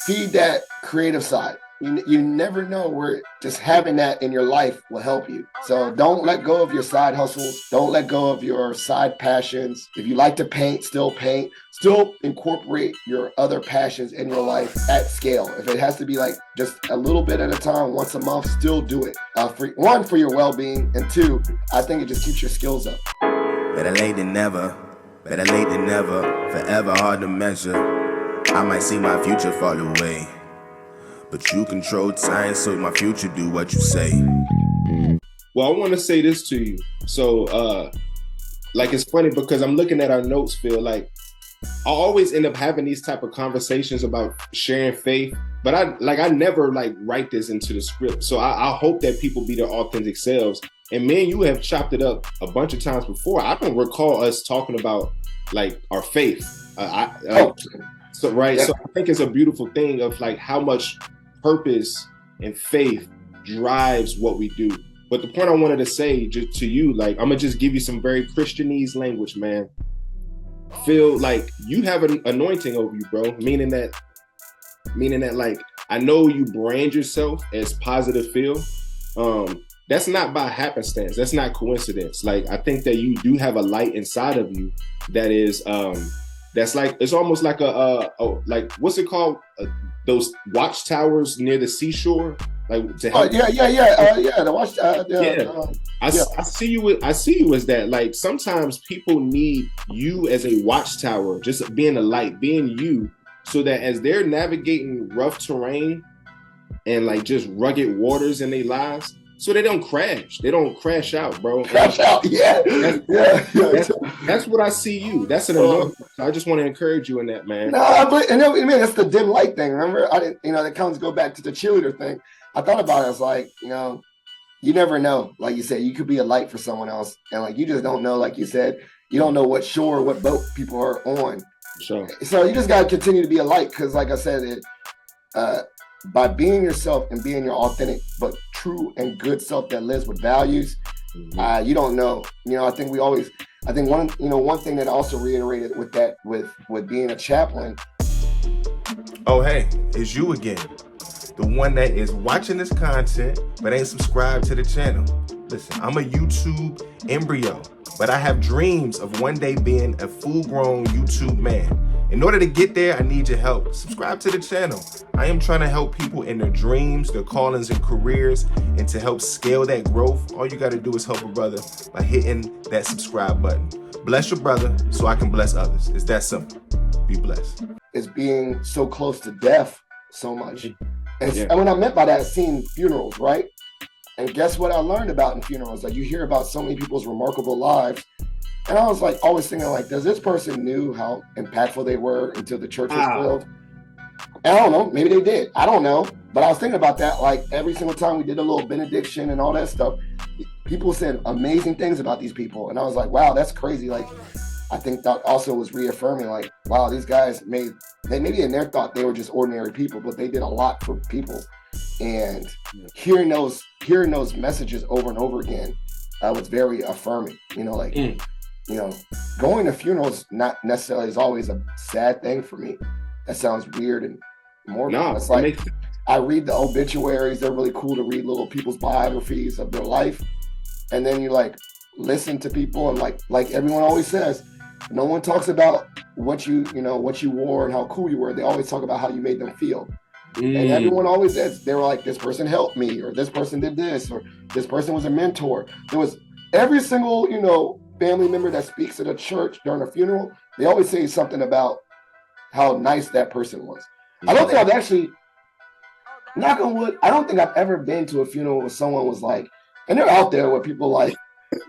feed that creative side. You never know where just having that in your life will help you. So don't let go of your side hustles. Don't let go of your side passions. If you like to paint, still paint. Still incorporate your other passions in your life at scale. If it has to be like just a little bit at a time, once a month, still do it. For your well-being, and two, I think it just keeps your skills up. Better late than never. Better late than never. Forever hard to measure. I might see my future fall away, but you control time, so my future do what you say. Well, I want to say this to you. So, like, it's funny because I'm looking at our notes, Phil. Like, I always end up having these type of conversations about sharing faith, but I never like write this into the script. So I hope that people be their authentic selves. And me and you have chopped it up a bunch of times before. I don't recall us talking about like our faith. So right. Yeah. So I think it's a beautiful thing of like how much purpose and faith drives what we do. But the point I wanted to say just to you, like, I'm gonna just give you some very Christianese language, man. Feel like you have an anointing over you, bro. Meaning that like, I know you brand yourself as positive Phil. That's not by happenstance. That's not coincidence. Like, I think that you do have a light inside of you that is, that's like, it's almost like like, what's it called? Those watchtowers near the seashore. Like, to help. The watch. I see you. I see you as that. Like, sometimes people need you as a watchtower, just being a light, being you, so that as they're navigating rough terrain and like just rugged waters in their lives, so they don't crash. They don't crash out, bro. Crash out. Yeah. That's what I see you. That's an anointing. I just want to encourage you in that, man. That's the dim light thing. Remember, that comes go back to the cheerleader thing. I thought about it. I was like, you never know. Like you said, you could be a light for someone else, and like you just don't know. Like you said, you don't know what shore, what boat people are on. Sure. So you just gotta continue to be a light, because, like I said, by being yourself and being your authentic but true and good self that lives with values, you don't know. I think one thing that also reiterated with that, with being a chaplain. Oh, hey, it's you again. The one that is watching this content but ain't subscribed to the channel. Listen, I'm a YouTube embryo, but I have dreams of one day being a full-grown YouTube man. In order to get there, I need your help. Subscribe to the channel. I am trying to help people in their dreams, their callings and careers, and to help scale that growth. All you got to do is help a brother by hitting that subscribe button. Bless your brother so I can bless others. It's that simple. Be blessed. It's being so close to death so much. And what I meant by that is seeing funerals, right? And guess what I learned about in funerals? Like, you hear about so many people's remarkable lives. And I was like, always thinking like, does this person knew how impactful they were until the church was filled? I don't know. Maybe they did. I don't know. But I was thinking about that. Like, every single time we did a little benediction and all that stuff, people said amazing things about these people. And I was like, wow, that's crazy. Like, I think that also was reaffirming, like, wow, these guys maybe in their thought they were just ordinary people, but they did a lot for people. And hearing those messages over and over again was very affirming. Going to funerals not necessarily is always a sad thing for me. That sounds weird and morbid. No, it's like, I read the obituaries. They're really cool to read little people's biographies of their life, and then you like listen to people, and like everyone always says, no one talks about what you wore and how cool you were. They always talk about how you made them feel. And everyone always says, they were like, this person helped me, or this person did this, or this person was a mentor. There was every single, family member that speaks at a church during a funeral, they always say something about how nice that person was. I don't think I've actually, knock on wood, I don't think I've ever been to a funeral where someone was like, and they're out there where people like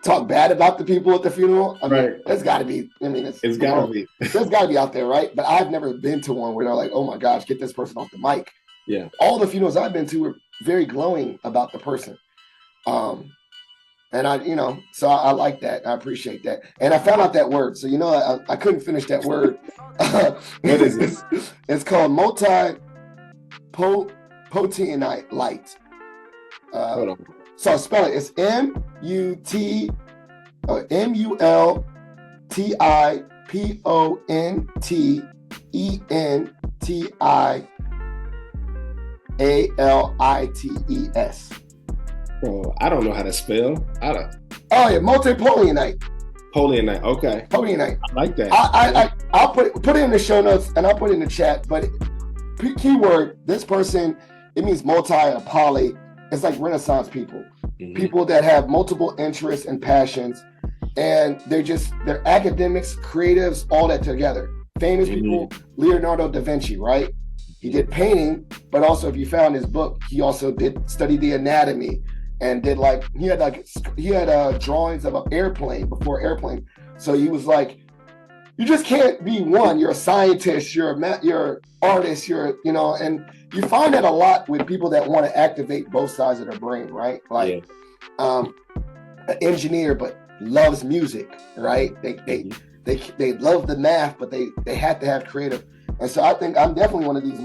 talk bad about the people at the funeral. I mean, there's got to be. I mean, it's got to be. There's got to be out there, right? But I've never been to one where they're like, "Oh my gosh, get this person off the mic." Yeah. All the funerals I've been to were very glowing about the person, and so I like that. I appreciate that, and I found out that word. So I couldn't finish that word. What is this? It's called multipotentialite. Hold on. So spell it. It's multipotentialite. Alites. Oh, I don't know how to spell. Oh yeah, multipotentialite. Polianite. Okay. Polianite. I like that. I'll put it in the show notes and I'll put it in the chat. But keyword, this person, it means poly. It's like Renaissance people, people that have multiple interests and passions, and they're academics, creatives, all that together. Famous people, Leonardo da Vinci, right? He did painting, but also if you found his book, he also did study the anatomy. And did he had drawings of an airplane before airplane. So he was like, you just can't be one. You're a scientist. You're an artist. And you find that a lot with people that want to activate both sides of their brain, right? Like, an engineer but loves music, right? They love the math, but they have to have creative. And so I think I'm definitely one of these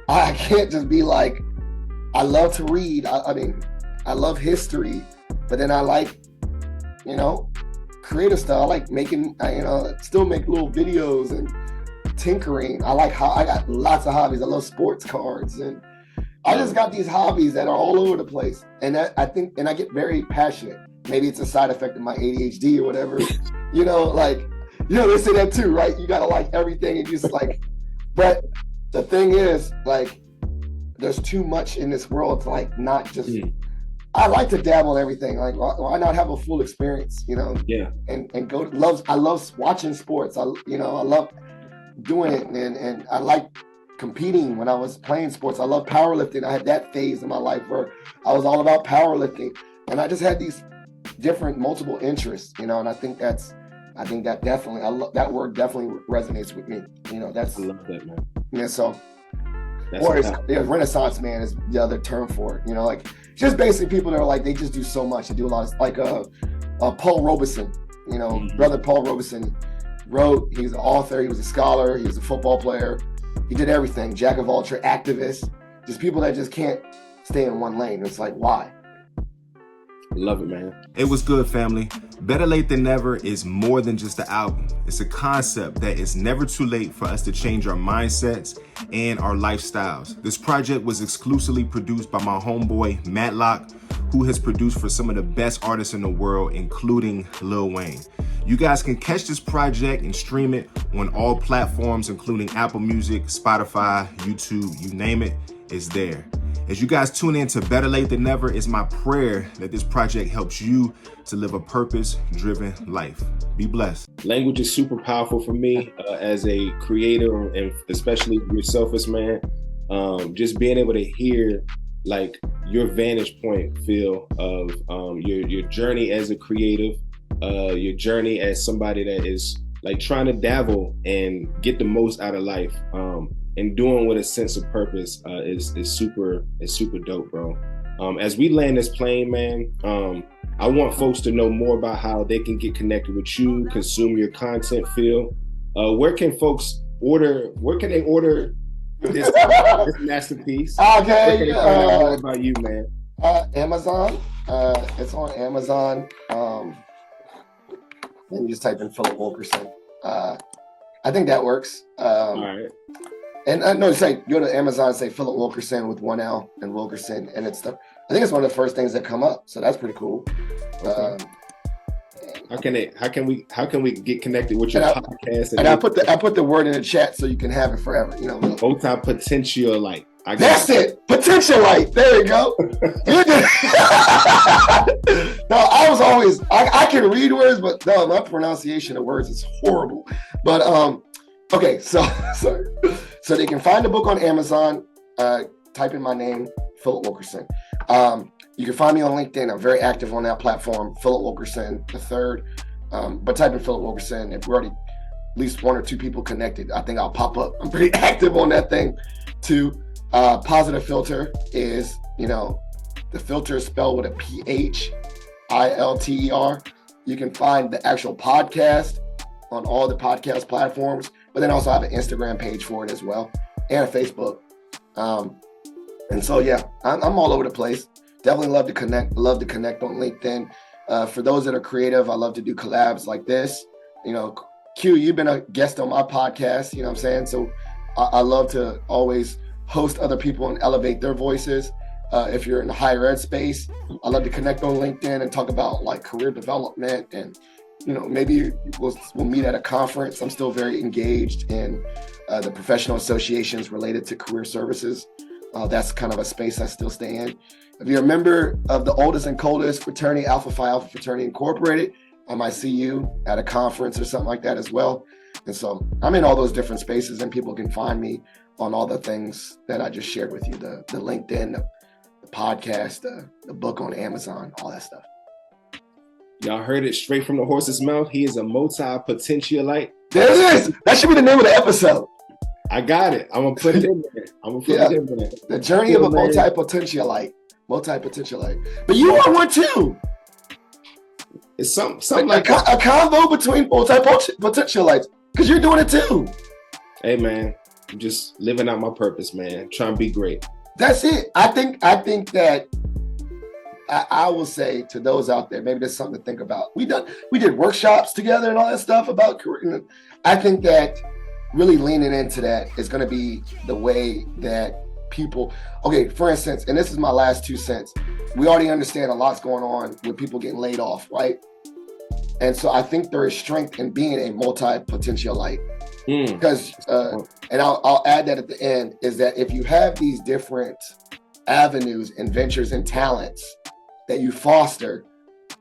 I can't just be like, I love to read. I love history, but then I like, creative stuff. I like making, still make little videos and tinkering. I got lots of hobbies. I love sports cards, and I just got these hobbies that are all over the place. And I get very passionate. Maybe it's a side effect of my ADHD or whatever. They say that too, right? You gotta like everything and just like, but the thing is, like, there's too much in this world to like not just. I like to dabble in everything. Like, why not have a full experience? Yeah. And go. I love watching sports. I love doing it, and I like competing when I was playing sports. I love powerlifting. I had that phase in my life where I was all about powerlifting, and I just had these different multiple interests. And I think that definitely. That word definitely resonates with me. I love that, man. Yeah. So. Renaissance man is the other term for it. Like just basically people that are like, they just do so much. They do a lot of, like Paul Robeson, brother Paul Robeson wrote, he was an author, he was a scholar, he was a football player, he did everything, jack of all trades, activist, just people that just can't stay in one lane. It's like, why? Love it, man. It was good, family. Better Late Than Never is more than just an album. It's a concept that it's never too late for us to change our mindsets and our lifestyles. This project was exclusively produced by my homeboy, Matlock, who has produced for some of the best artists in the world, including Lil Wayne. You guys can catch this project and stream it on all platforms, including Apple Music, Spotify, YouTube, you name it, it's there. As you guys tune in to Better Late Than Never, it's my prayer that this project helps you to live a purpose-driven life. Be blessed. Language is super powerful for me as a creator, and especially yourself, man. Just being able to hear like your vantage point, Phil, of your journey as a creative, your journey as somebody that is like trying to dabble and get the most out of life. And doing with a sense of purpose is super dope, bro. As we land this plane, man, I want folks to know more about how they can get connected with you, consume your content, Phil. Where can folks order? Where can they order this masterpiece? Okay. Where can they find out more about you, man? Amazon. It's on Amazon. Let me just type in Philip Wilkerson. I think that works. All right. And no, go to Amazon, say Philip Wilkerson with one L and Wilkerson, and I think it's one of the first things that come up. So that's pretty cool. Okay. How can we get connected with your podcast? And I put the word in the chat so you can have it forever. Multipotentialite. That's it. Potentialite. There you go. No, I was always I can read words, but no, my pronunciation of words is horrible. But okay, so they can find the book on Amazon. Type in my name, Philip Wilkerson. You can find me on LinkedIn. I'm very active on that platform, Philip Wilkerson III. But type in Philip Wilkerson. If we're already at least one or two people connected, I think I'll pop up. I'm pretty active on that thing too. Positive Filter is, the filter is spelled with a PHILTER. You can find the actual podcast on all the podcast platforms, but then also have an Instagram page for it as well, and a Facebook. And so, yeah, I'm all over the place. Definitely love to connect on LinkedIn. For those that are creative, I love to do collabs like this. Q, you've been a guest on my podcast, you know what I'm saying? So I love to always host other people and elevate their voices. If you're in the higher ed space, I love to connect on LinkedIn and talk about like career development, and maybe we'll meet at a conference. I'm still very engaged in the professional associations related to career services. That's kind of a space I still stay in. If you're a member of the oldest and coldest fraternity, Alpha Phi Alpha Fraternity Incorporated, I might see you at a conference or something like that as well. And so I'm in all those different spaces, and people can find me on all the things that I just shared with you, the LinkedIn, the podcast, the book on Amazon, all that stuff. Y'all heard it straight from the horse's mouth. He is a multi-potentialite. There it is. That should be the name of the episode. I got it. I'm going to put it in there. It in there. The journey of a multipotentialite. But you are one too. It's something like a combo between multipotentialites, because you're doing it too. Hey man, I'm just living out my purpose, man. Trying to be great. That's it. I think that I will say to those out there, maybe there's something to think about. We did workshops together and all that stuff about career. I think that really leaning into that is going to be the way that people, okay, for instance, and this is my last 2 cents. We already understand a lot's going on with people getting laid off, right? And so I think there is strength in being a multi-potentialite. Because, and I'll add that at the end, is that if you have these different avenues and ventures and talents that you foster,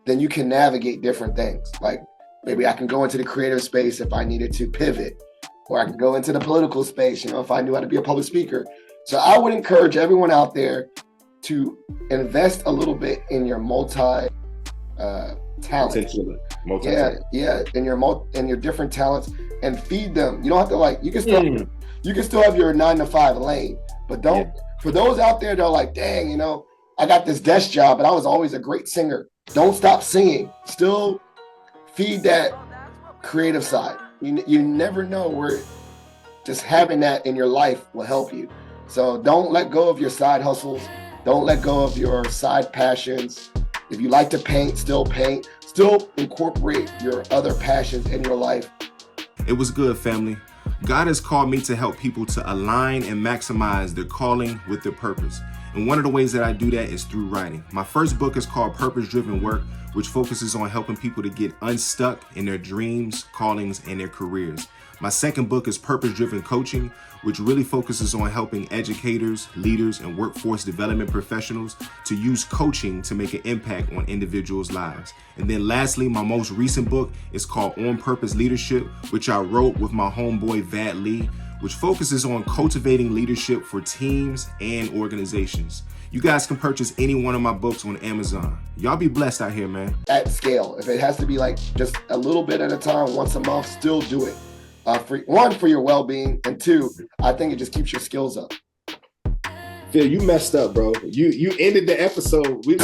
then you can navigate different things. Like maybe I can go into the creative space if I needed to pivot, or I can go into the political space, if I knew how to be a public speaker. So I would encourage everyone out there to invest a little bit in your talent. Yeah, in your different talents, and feed them. You don't have to you can still have your 9-to-5 lane, but don't. For those out there that are like, dang, I got this desk job, but I was always a great singer. Don't stop singing. Still feed that creative side. You never know where just having that in your life will help you. So don't let go of your side hustles. Don't let go of your side passions. If you like to paint. Still incorporate your other passions in your life. It was good, family. God has called me to help people to align and maximize their calling with their purpose. And one of the ways that I do that is through writing. My first book is called Purpose Driven Work, which focuses on helping people to get unstuck in their dreams, callings, and their careers. My second book is Purpose Driven Coaching, which really focuses on helping educators, leaders, and workforce development professionals to use coaching to make an impact on individuals' lives. And then lastly, my most recent book is called On Purpose Leadership, which I wrote with my homeboy Vat Lee, which focuses on cultivating leadership for teams and organizations. You guys can purchase any one of my books on Amazon. Y'all be blessed out here, man. At scale. If it has to be just a little bit at a time, once a month, still do it. For your well-being, and 2, I think it just keeps your skills up. Phil, you messed up, bro. You ended the episode. We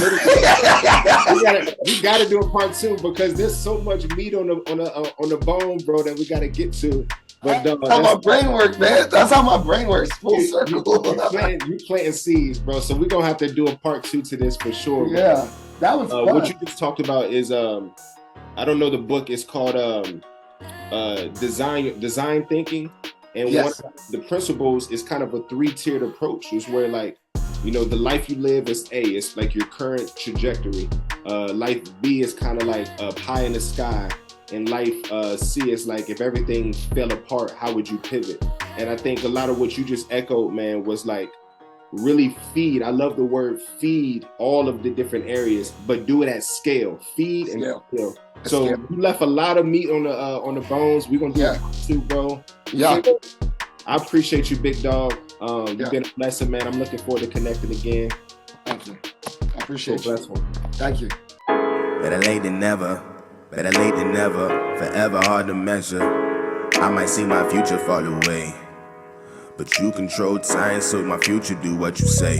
gotta do a part 2 because there's so much meat on the bone, bro, that we gotta get to. But that's how my brain works, man. That's how my brain works. Full circle. You planting seeds, bro. So we're gonna have to do a part 2 to this for sure. Yeah, bro. That was fun. What you just talked about is I don't know the book. It's called design thinking, and one of the principles is kind of a 3-tiered approach. It's where the life you live is A, it's like your current trajectory. Life B is kind of like pie in the sky, and life C is like if everything fell apart, how would you pivot? And I think a lot of what you just echoed, man, was really feed. I love the word feed all of the different areas, but do it at scale. Feed and scale. So you left a lot of meat on the bones. We're gonna do it too, bro. Yeah. I appreciate you, big dog. You've been a blessing, man. I'm looking forward to connecting again. Thank you. I appreciate you. Thank you. Better late than never. Forever hard to measure. I might see my future fall away, but you control time, so my future do what you say.